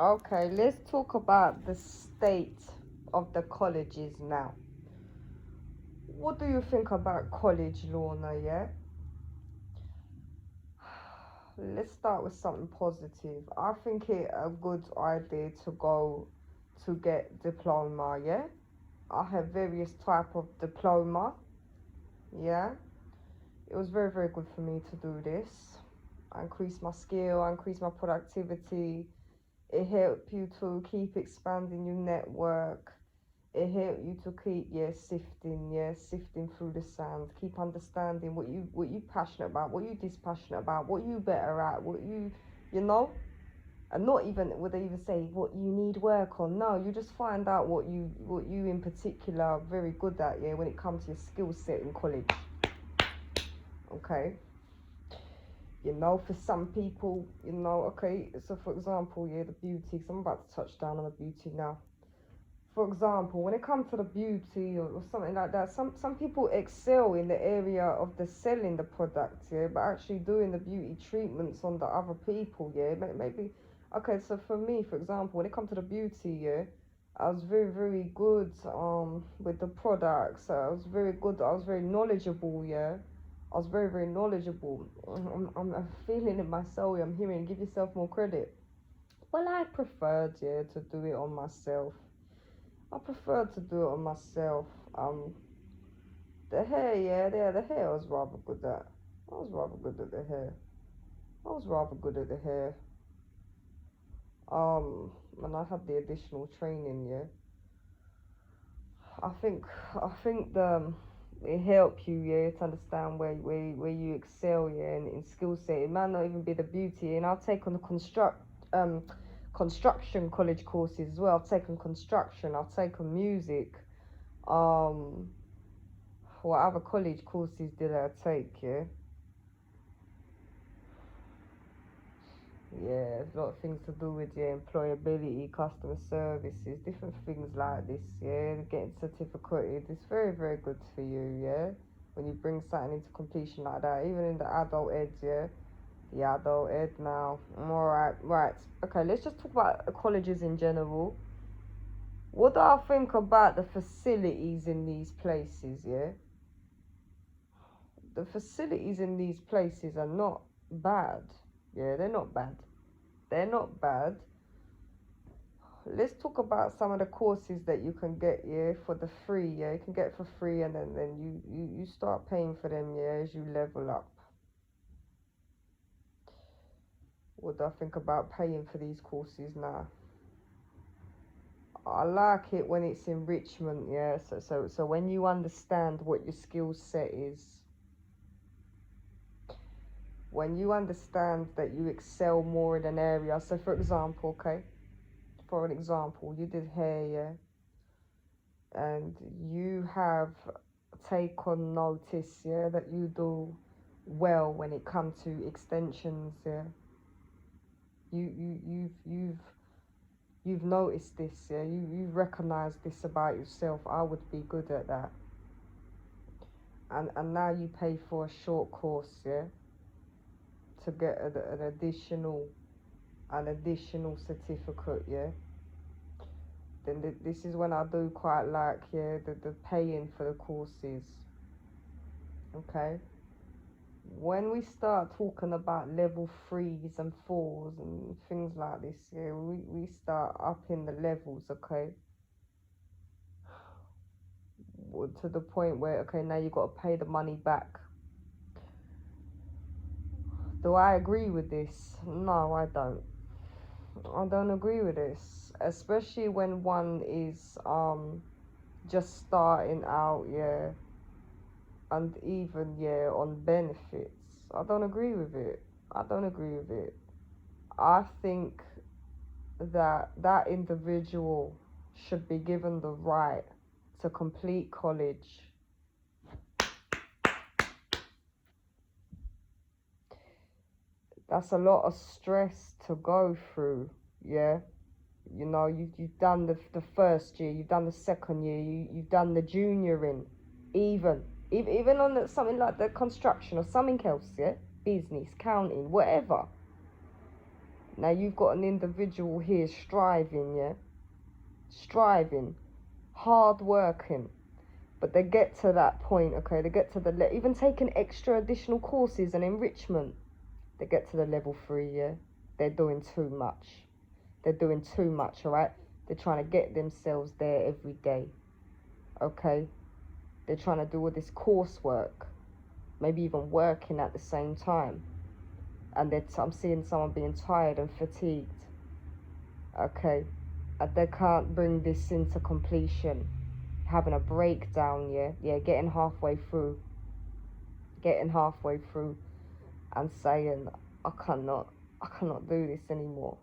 Okay, let's talk about the state of the colleges now. What do you think about college, Lorna? Yeah, let's start with something positive. I think it a good idea to go to get diploma. Yeah, I have various type of diploma. Yeah, it was very good for me to do this. I increase my skill, I increase my productivity. It helped you to keep expanding your network. It helped you to keep sifting through the sand. Keep understanding what you passionate about, what you dispassionate about, what you better at, you know, and not even would they even say what you need work on. No, you just find out what you in particular are very good at. Yeah, when it comes to your skill set in college. Okay. For some people, okay, so for example, the beauty, because I'm about to touch down on the beauty now. For example, when it comes to the beauty or something like that, some people excel in the area of the selling the product, yeah, but actually doing the beauty treatments on the other people, yeah, maybe. Okay, so for me, for example, when it comes to the beauty, yeah, I was very good with the products. I was very good. I was very knowledgeable, yeah. I was very knowledgeable. I'm feeling it myself. I'm hearing. Give yourself more credit. Well, I preferred, yeah, to do it on myself. I prefer to do it on myself. The hair, the hair I was rather good at. I was rather good at the hair. I was rather good at the hair. And I had the additional training, yeah. I think, I think it helped you, yeah, to understand where you excel, yeah, in skill set. It might not even be the beauty, and I've taken the construction college courses as well. I've taken construction. I've taken music. Um, what other college courses did I take? Yeah, yeah, a lot of things to do with your employability, customer services, different things like this. Yeah, getting certificated. It's very good for you. Yeah, when you bring something into completion like that, even in the adult ed. Yeah, the adult ed now. All right, right. Okay, let's just talk about colleges in general. What do I think about the facilities in these places? Yeah, the facilities in these places are not bad. Yeah, they're not bad. They're not bad. Let's talk about some of the courses that you can get, yeah, for the free. Yeah, you can get for free, and then you start paying for them, yeah, as you level up. What do I think about paying for these courses now? I like it when it's enrichment, yeah. So when you understand what your skill set is, when you understand that you excel more in an area. So for example, okay, for an example, you did hair, yeah, and you have taken notice, yeah, that you do well when it comes to extensions, yeah. You've noticed this, yeah. You've recognized this about yourself. I would be good at that, and now you pay for a short course, yeah, to get an additional certificate, yeah. Then this is when I do quite like, yeah, the paying for the courses. Okay, when we start talking about level 3s and 4s and things like this, yeah, we start upping the levels. Okay, to the point where, okay, now you got to pay the money back. Do I agree with this? No, I don't agree with this, especially when one is just starting out, yeah, and even, yeah, on benefits. I don't agree with it. I don't agree with it. I think that individual should be given the right to complete college. That's a lot of stress to go through, yeah. You've done the first year, you've done the second year, you've done the junioring, even on something like the construction or something else, yeah, business, counting, whatever. Now you've got an individual here striving, yeah? Striving, hard working. But they get to that point, okay? They get to the, even taking extra additional courses and enrichment. They get to the level 3, yeah? They're doing too much. They're doing too much, all right? They're trying to get themselves there every day, okay? They're trying to do all this coursework, maybe even working at the same time. And I'm seeing someone being tired and fatigued, okay? And they can't bring this into completion. Having a breakdown, yeah? Yeah, getting halfway through and saying, I cannot do this anymore.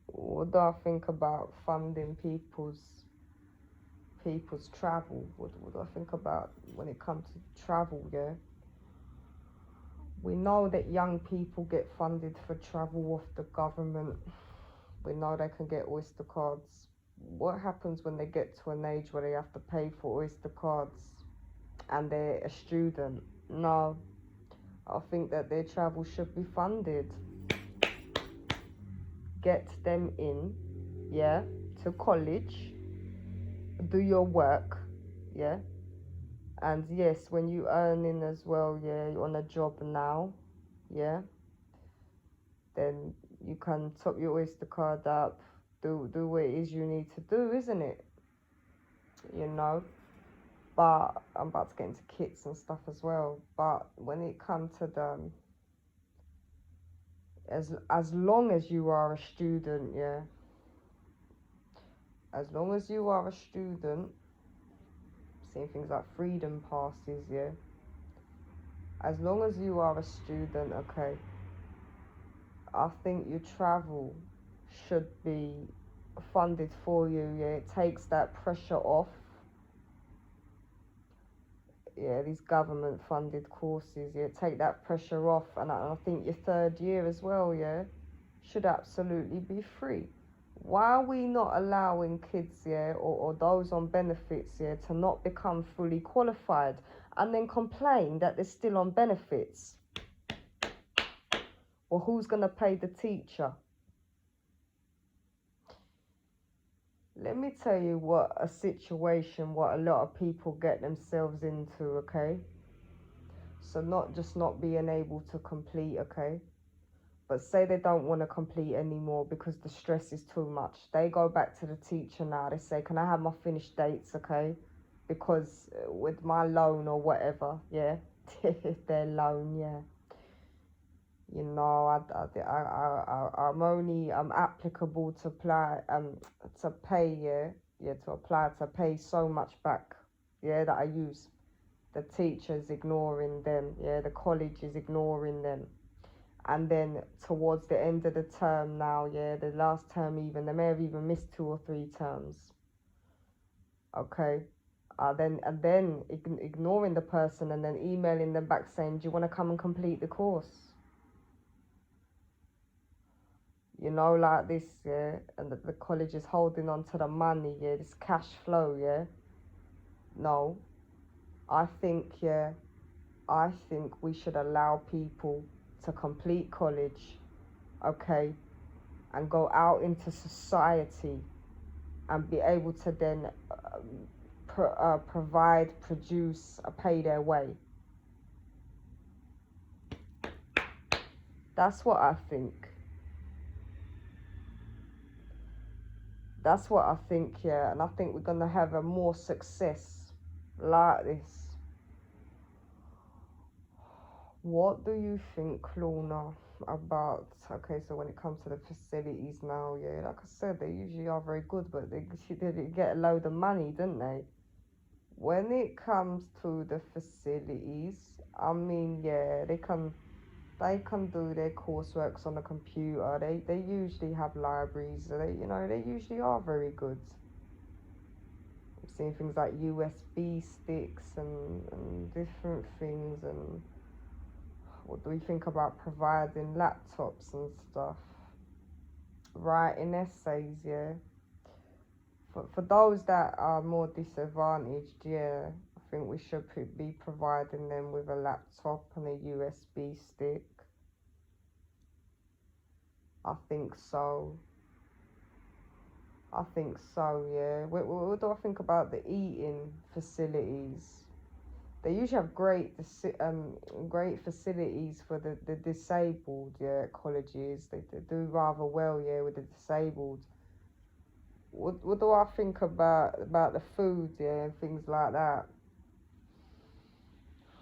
What do I think about funding people's travel? What do I think about when it comes to travel, yeah? We know that young people get funded for travel off the government. We know they can get Oyster cards. What happens when they get to an age where they have to pay for Oyster cards and they're a student? No, I think that their travel should be funded. Get them in, yeah, to college, do your work, yeah. And yes, when you earning as well, yeah, you're on a job now, yeah, then you can top your Oyster card up, do what it is you need to do, isn't it? You know, but I'm about to get into kits and stuff as well. But when it comes to them, as long as you are a student, yeah, as long as you are a student, seeing things like freedom passes, yeah, as long as you are a student, okay, I think your travel should be funded for you, yeah. It takes that pressure off, yeah, these government funded courses, yeah, take that pressure off. And I think your 3rd year as well, yeah, should absolutely be free. Why are we not allowing kids, yeah, or those on benefits, yeah, to not become fully qualified and then complain that they're still on benefits? Or who's going to pay the teacher? Let me tell you what a situation, what a lot of people get themselves into, okay? So not being able to complete, okay? But say they don't want to complete anymore because the stress is too much. They go back to the teacher now. They say, can I have my finished dates, okay? Because with my loan or whatever, yeah, their loan, yeah. You know, I'm applicable to apply, to pay, yeah, to apply to pay so much back, yeah, that I use. The teacher's ignoring them, yeah, the college is ignoring them. And then towards the end of the term now, yeah, the last term even, they may have even missed 2 or 3 terms, okay? Then ignoring the person and then emailing them back saying, do you want to come and complete the course? You know, like this, yeah, and the college is holding on to the money, yeah, this cash flow, yeah. No, I think we should allow people to complete college, okay, and go out into society and be able to then provide, produce, pay their way. That's what I think. That's what I think, yeah. And I think we're going to have a more success like this. What do you think, Lorna, about, okay, so when it comes to the facilities now, yeah, like I said, they usually are very good, but they get a load of money, don't they? When it comes to the facilities, I mean, yeah, they can do their courseworks on the computer. They usually have libraries. They usually are very good. I've seen things like USB sticks and different things. And what do we think about providing laptops and stuff? Writing essays, yeah. For those that are more disadvantaged, yeah, I think we should be providing them with a laptop and a USB stick. I think so. I think so, yeah. What do I think about the eating facilities? They usually have great facilities for the disabled, yeah, at colleges. They do rather well, yeah, with the disabled. What do I think about the food, yeah, and things like that?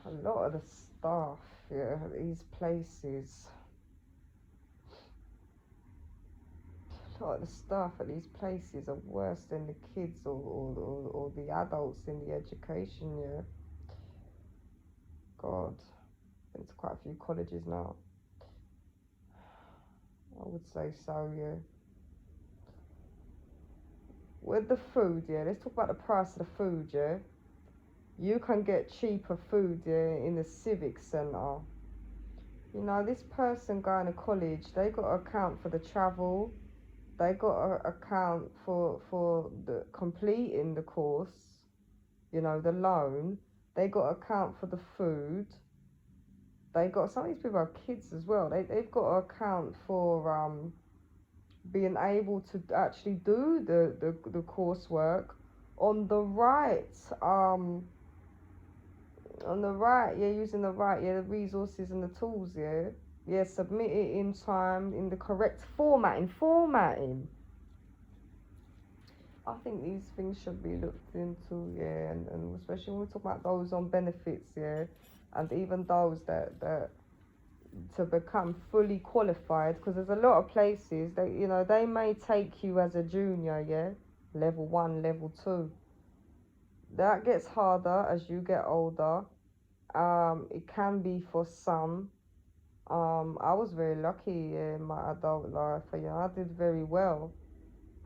A lot of the staff, yeah, at these places. A lot of the staff at these places are worse than the kids or the adults in the education, yeah. God, been to quite a few colleges now. I would say so, yeah. With the food, yeah, let's talk about the price of the food, yeah. You can get cheaper food, yeah, in the civic centre. You know, this person going to college, they got to account for the travel, they got to account for the completing the course, you know, the loan, they got to account for the food, they got, some of these people have kids as well, they've got to account for being able to actually do the coursework on the right yeah, using the right, yeah, the resources and the tools, yeah. Yeah, submit it in time, in the correct formatting. I think these things should be looked into, yeah, and especially when we talk about those on benefits, yeah, and even those that to become fully qualified, because there's a lot of places that, you know, they may take you as a junior, yeah, level 1, level 2. That gets harder as you get older. It can be for some. I was very lucky in my adult life. You know, I did very well.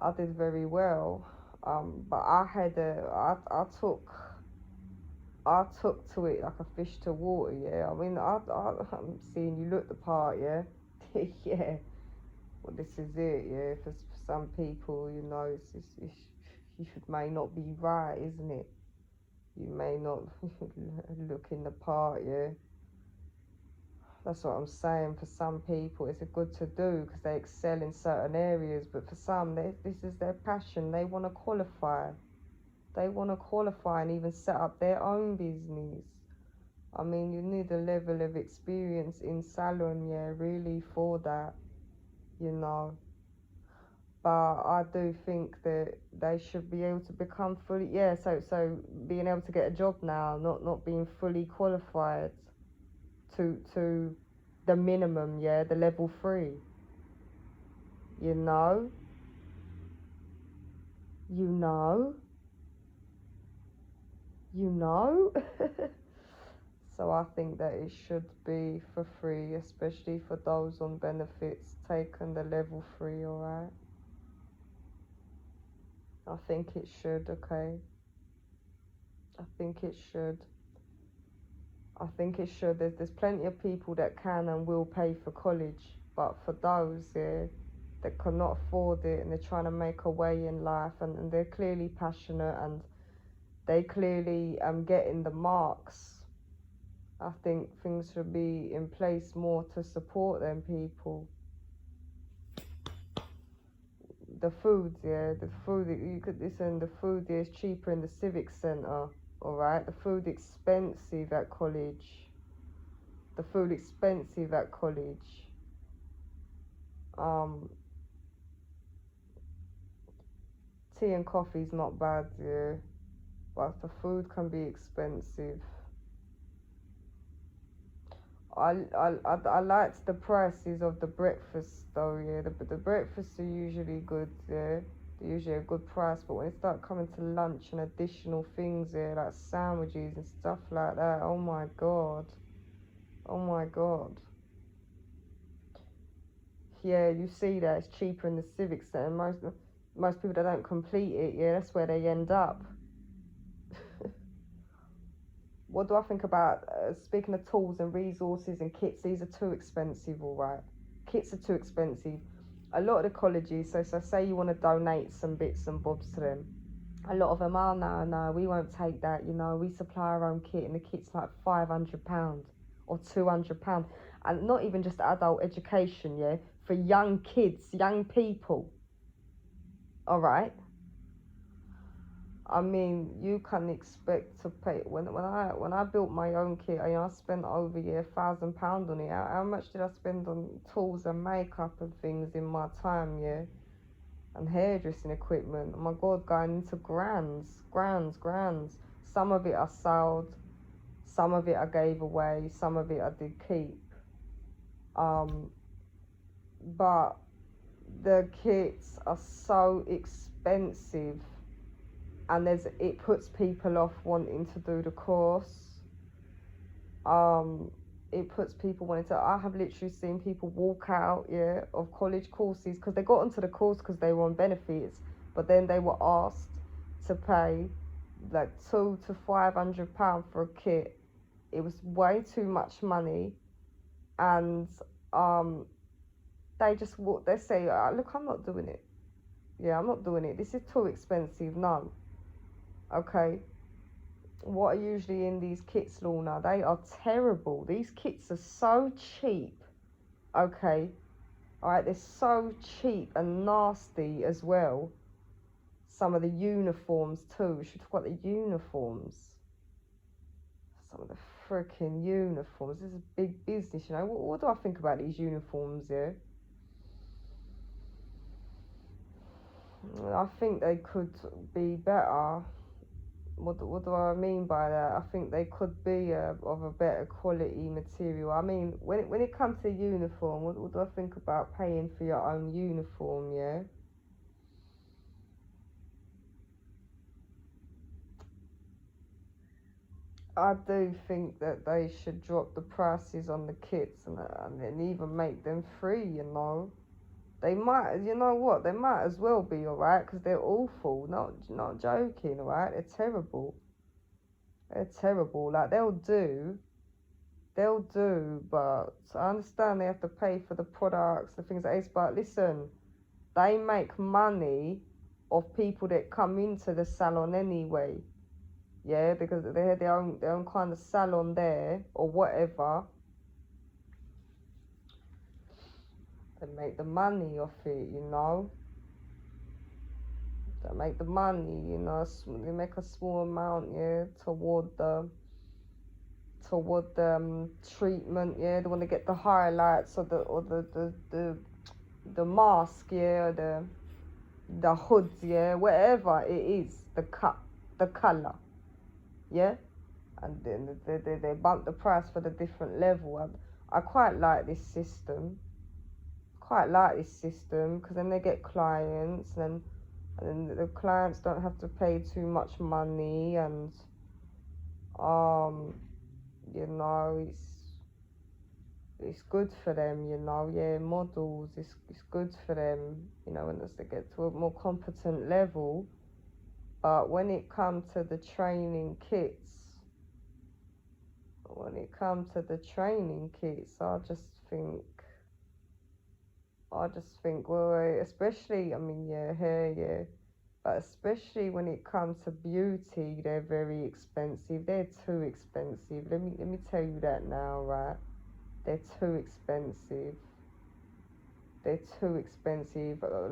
I did very well. But I took to it like a fish to water. Yeah. I mean, I'm seeing you look the part. Yeah. Yeah. Well, this is it. Yeah. For some people, you know, you may not be right, isn't it? You may not look in the part. Yeah. That's what I'm saying. For some people, it's a good to do because they excel in certain areas. But for some, this is their passion. They want to qualify. They want to qualify and even set up their own business. I mean, you need a level of experience in salon, yeah, really for that, you know. But I do think that they should be able to become fully, yeah. So being able to get a job now, not being fully qualified to the minimum, yeah, the level 3, you know, you know, you know. So I think that it should be for free, especially for those on benefits taking the level 3, alright? I think it should, okay? I think it should. I think it should. There's plenty of people that can and will pay for college, but for those, yeah, that cannot afford it and they're trying to make a way in life and they're clearly passionate and they clearly getting the marks, I think things should be in place more to support them people. The food, yeah, the food, you could listen, the food is cheaper in the civic centre, alright? The food expensive at college. The food expensive at college. Tea and coffee's not bad, yeah, but the food can be expensive. I liked the prices of the breakfast though, yeah. The breakfasts are usually good, yeah. They're usually a good price, but when it start coming to lunch and additional things, yeah, like sandwiches and stuff like that, oh my god. Oh my god. Yeah, you see that it's cheaper in the civic centre. Most people that don't complete it, yeah, that's where they end up. What do I think about, speaking of tools and resources and kits, these are too expensive, all right? Kits are too expensive. A lot of the colleges, so say you want to donate some bits and bobs to them, a lot of them are, no, we won't take that, you know, we supply our own kit and the kit's like £500 or £200. And not even just adult education, yeah, for young kids, young people. All right. I mean, you can expect to pay. When I built my own kit, I spent over £1,000 on it. How much did I spend on tools and makeup and things in my time, yeah? And hairdressing equipment. Oh my God, going into grands. Some of it I sold, some of it I gave away, some of it I did keep. But the kits are so expensive, and it puts people off wanting to do the course. It puts people wanting to. I have literally seen people walk out, of college courses because they got onto the course because they were on benefits, but then they were asked to pay like £200 to £500 for a kit. It was way too much money, and they say, look, I'm not doing it. Yeah, I'm not doing it. This is too expensive. No. Okay. What are usually in these kits, Lorna? They are terrible. These kits are so cheap. Okay. Alright, they're so cheap and nasty as well. Some of the uniforms too. We should talk about the uniforms. Some of the freaking uniforms. This is big business, you know. What do I think about these uniforms, yeah? I think they could be better. What do I mean by that? I think they could be of a better quality material. I mean, when it comes to uniform, what do I think about paying for your own uniform, yeah? I do think that they should drop the prices on the kits and even make them free, you know. They might, you know what, they might as well be, alright, because they're awful, not joking, alright, they're terrible. They're terrible, like they'll do, but I understand they have to pay for the products, the things like this, but listen, they make money of people that come into the salon anyway, yeah, because they have their own kind of salon there, or whatever. They make the money off it, you know. They make the money, you know. They make a small amount, yeah, toward the treatment, yeah. They want to get the highlights or the mask, yeah, or the hoods, yeah, whatever it is, the color, yeah. And then they bump the price for the different level. I quite like this system. Because then they get clients, and then the clients don't have to pay too much money, and you know, it's good for them, you know, yeah, models, it's good for them, you know, as they get to a more competent level. But when it comes to the training kits, I just think, well, especially, I mean, yeah, hair, yeah, but especially when it comes to beauty, they're very expensive. They're too expensive. Let me tell you that now, right? They're too expensive.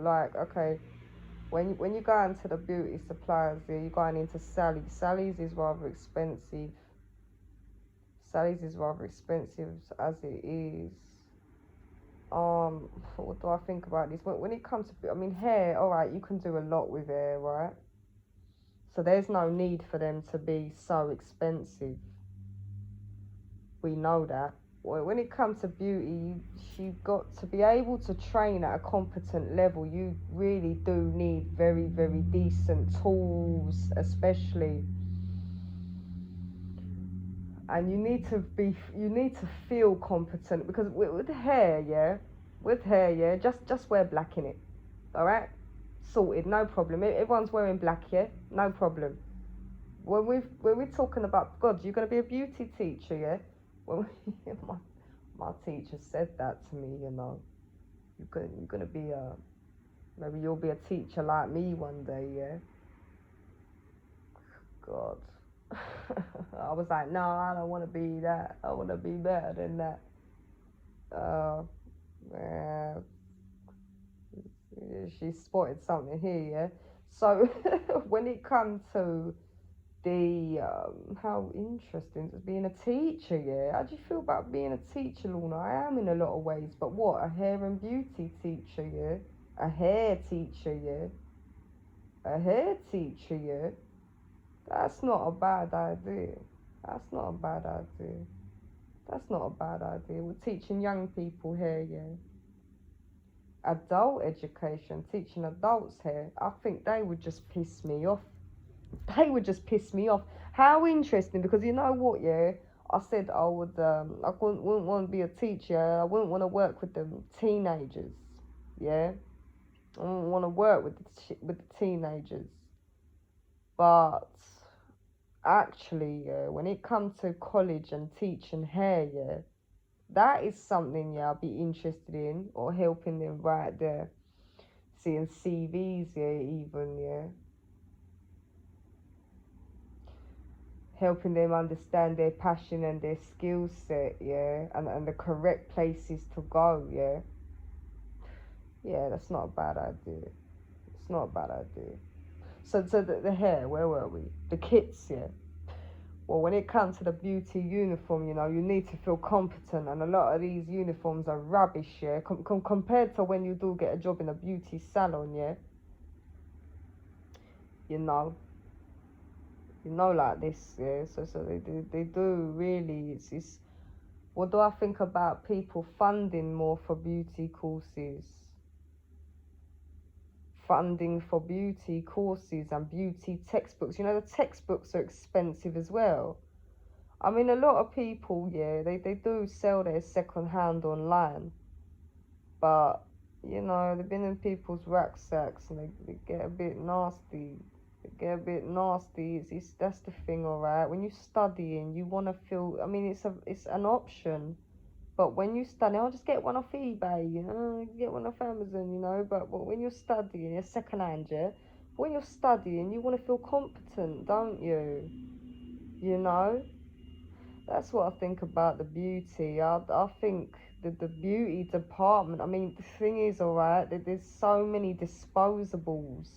Like, okay, when you go into the beauty suppliers, yeah, you're going into Sally's. Sally's is rather expensive. As it is. What do I think about this? When it comes to, I mean, hair, alright, you can do a lot with hair, right? So there's no need for them to be so expensive. We know that. Well, when it comes to beauty, you've got to be able to train at a competent level. You really do need very, very decent tools, especially. And you need to feel competent, because with hair, yeah, just wear black in it, all right, sorted, no problem. Everyone's wearing black, yeah, no problem. When we're talking about, God, you're gonna be a beauty teacher, yeah. When my teacher said that to me, you know, you're gonna be maybe you'll be a teacher like me one day, yeah. God. I was like, no, I don't want to be that. I want to be better than that. Yeah. she spotted something here, yeah. So when it comes to the how interesting is being a teacher, yeah. How do you feel about being a teacher, Lorna? I am in a lot of ways, but what, a hair and beauty teacher, yeah? A hair teacher, yeah? A hair teacher, yeah? That's not a bad idea. That's not a bad idea. That's not a bad idea. We're teaching young people hair, yeah. Adult education, teaching adults hair. I think they would just piss me off. They would just piss me off. How interesting, because you know what, yeah? I said I would, I wouldn't want to be a teacher. I wouldn't want to work with the teenagers, yeah? I wouldn't want to work with the teenagers. But actually, yeah, when it comes to college and teaching hair, yeah, that is something, yeah, I'd be interested in, or helping them write their, seeing CVs, yeah, even, yeah. Helping them understand their passion and their skill set, yeah, and the correct places to go, yeah. Yeah, that's not a bad idea. It's not a bad idea. So the hair, where were we? The kits, yeah. Well, when it comes to the beauty uniform, you know, you need to feel competent, and a lot of these uniforms are rubbish, yeah, compared to when you do get a job in a beauty salon, yeah. You know, like this, yeah. So they do really. It's. What do I think about people funding more for beauty courses? Funding for beauty courses and beauty textbooks. You know, the textbooks are expensive as well. I mean, a lot of people, yeah, they do sell their second hand online. But, you know, they've been in people's rucksacks and they get a bit nasty. They get a bit nasty. That's the thing, alright? When you're studying, you want to feel, I mean, it's an option. But when you study, I'll just get one off eBay, you know, get one off Amazon, you know. But when you're studying, you're second hand, yeah. When you're studying, you want to feel competent, don't you? You know, that's what I think about the beauty. I think the beauty department. I mean, the thing is, alright, that there's so many disposables.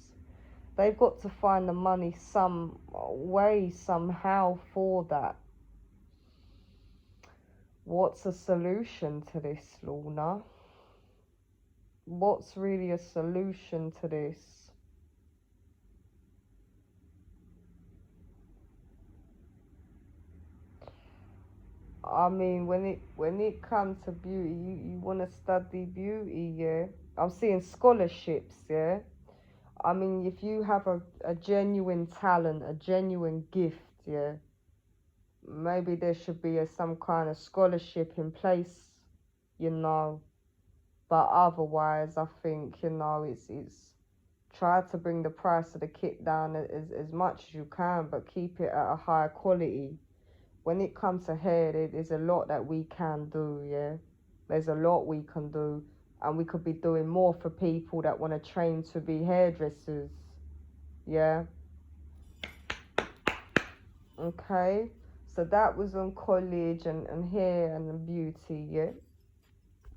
They've got to find the money some way, somehow for that. What's a solution to this, Lorna? What's really a solution to this? I mean, when it comes to beauty, you want to study beauty, yeah. I'm seeing scholarships, yeah. I mean, if you have a genuine talent, a genuine gift, yeah, maybe there should be some kind of scholarship in place, you know. But otherwise, I think, you know, it's try to bring the price of the kit down as much as you can, but keep it at a higher quality. When it comes to hair, there's a lot that we can do, yeah. There's a lot we can do, and we could be doing more for people that want to train to be hairdressers, yeah. Okay, so that was on college and hair and beauty, yeah.